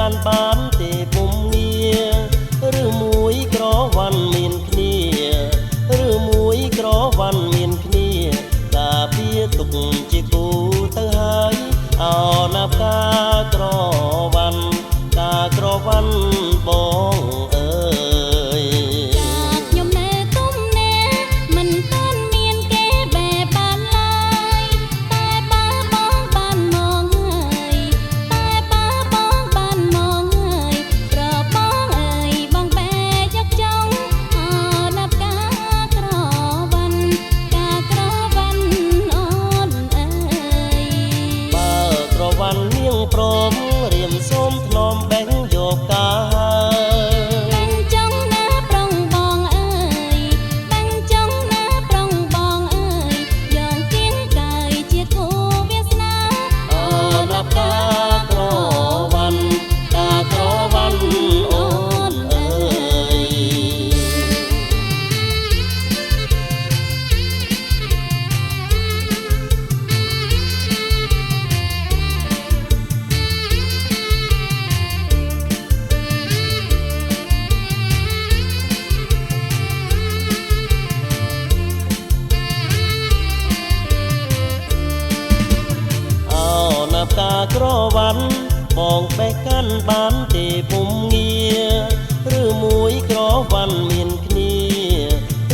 កាន់បានទេពុំងារឬមួយក្រវ៉ាន់មានគ្នាឬមួយក្រវ៉ាន់មានគ្នាការពារទុកជាគូទៅហើយអោណាប់ការក្រវ៉ាន់ការក្រវ៉ាន់បងអើយខ្ញុំនៅទុំណែមិនទាន់មានគេបែបបានឡើយតែបើបងបានមកហើយតែបើបងបានមកហើយប្របងអើយបងបែយកចង់អណាប់ការក្រវ៉ាន់ការក្រវ៉ាន់អូនអើយបើក្រវ៉ាន់នាងព្រមរៀមសូមធ្នមបេះយកការបាញ់ចង់ណាប្រុងបងអើយបាញ់ចង់ណាប្រុងបងអើយយ៉ាងទៀងកាយជាគូវាសនាអណាប់ការក្រវ៉ាន់ការក្រវ៉ាន់អូនអើយការក្រវ៉ាន់បងបេះកាន់បានទេពុំងារឬមួយក្រវ៉ាន់មានគ្នា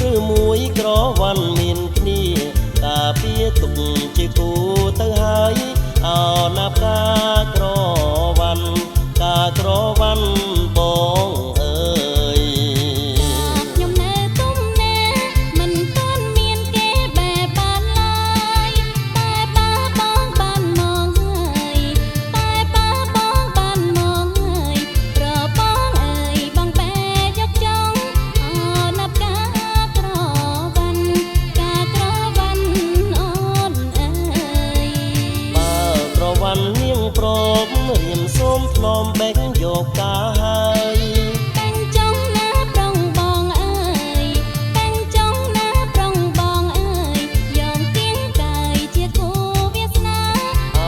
ឬមួយក្រវ៉ាន់មានគ្នាការពារទុកជាគូទៅហើយអោណាប់ការក្រវ៉ាន់ការក្រវ៉ាន់បងអើយខ្ញុំនៅទុំណែមិនទាន់មានគេបែបបានឡើយតែបើបងបានមកហើយតែបើបងបានមកហើយប្របងអើយបងបែយកចង់អណាប់ការក្រវ៉ាន់ការក្រវ៉ាន់អូនអើយបើក្រវ៉ាន់នាងព្រមរៀមសូមធ្នមបេះយកការហើយបាញ់ចង់ណាប្រុងបងអើយបាញ់ចង់ណាប្រុងបងអើយយ៉ាងទៀងកាយជាគូវាសនាអ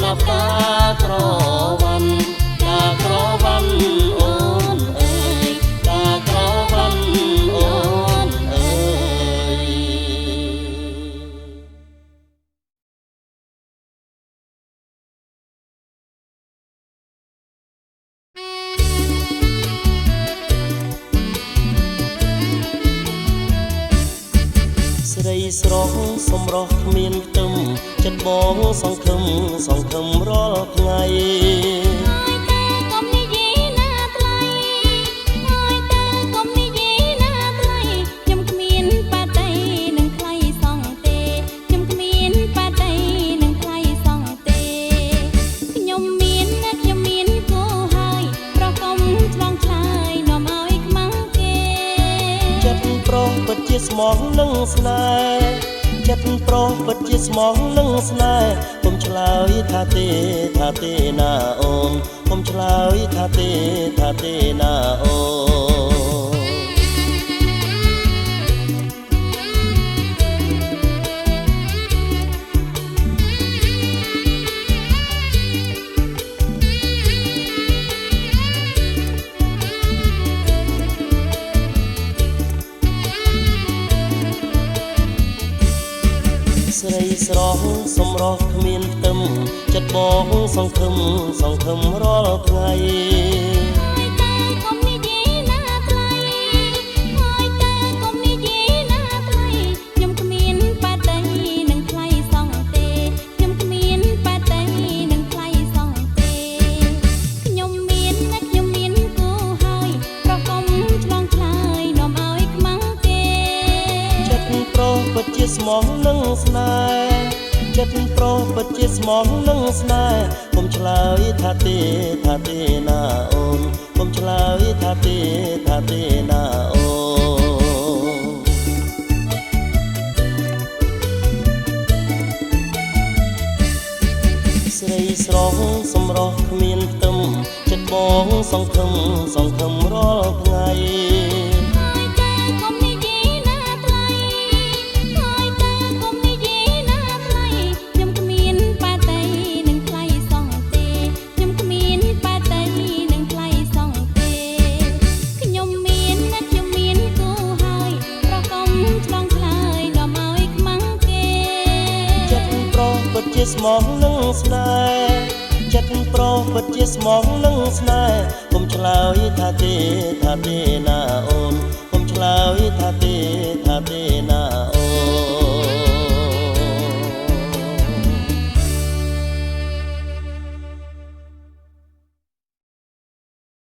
ណាប់ការក្រវ៉ាន់ការក្រវ៉ាន់អូនអើយការក្រវ៉ាន់អូនអើយស្រីស្រស់សម្រស់គ្មានផ្ទឹមចិត្តបងសង្ឃឹមរាល់ថ្ងៃហើយតែកុំនិយាយណាថ្លៃហើយតែកុំនិយាយណាថ្លៃខ្ញុំគ្មានបាតីនឹងថ្លៃសងទេខ្ញុំគ្មានបាតីនឹងថ្លៃសងទេខ្ញុំមានគូហើយប្រកុំឆ្លងឆ្លើយនាំឲ្យខ្មាំងគេចិត្តប្រុសពិតជាស្មោះនឹងស្នេហ៍ចិត្តប្រុសពិតជាស្មោះនឹងស្នេហ៍កុំឆ្លើយថាទេណាអូនកុំឆ្លើយថាទេណាអូស្រីស្រស់សម្រស់គ្មានផ្ទឹមចិត្តបងសង្ឃឹមរាល់ថ្ងៃហើយតែកុំនិយាយណាថ្លៃហើយតែកុំនិយាយណាថ្លៃខ្ញុំគ្មានបាតីនឹងថ្លៃសងទេខ្ញុំគ្មានបាតីនឹងថ្លៃសងទេខ្ញុំមានគូហើយប្រកុំឆ្លងឆ្លើយនាំឲ្យខ្មាំងគេចិត្តប្រុសពិតជាស្មោះនឹងស្នេហ៍ចិត្តប្រុសពិតជាស្មោះនឹងស្នេហ៍កុំឆ្លើយថាទេណាអូនកុំឆ្លើយថាទេណាអូស្រីស្រស់សម្រស់គ្មានផ្ទឹមចិត្តបងសង្ឃឹមរាល់ថ្ងៃហើយតែកុំនិយាយណាថ្លៃហើយតែកុំនិយាយណាថ្លៃខ្ញុំគ្មានបាតីនឹងថ្លៃសងទេខ្ញុំគ្មានបាតី ជាស្មោះនឹងស្នេហ៍ចិត្តប្រុសពិតជាស្មោះនឹងស្នេហ៍កុំឆ្លើយថាទេណាអូនកុំឆ្លើយថាទេ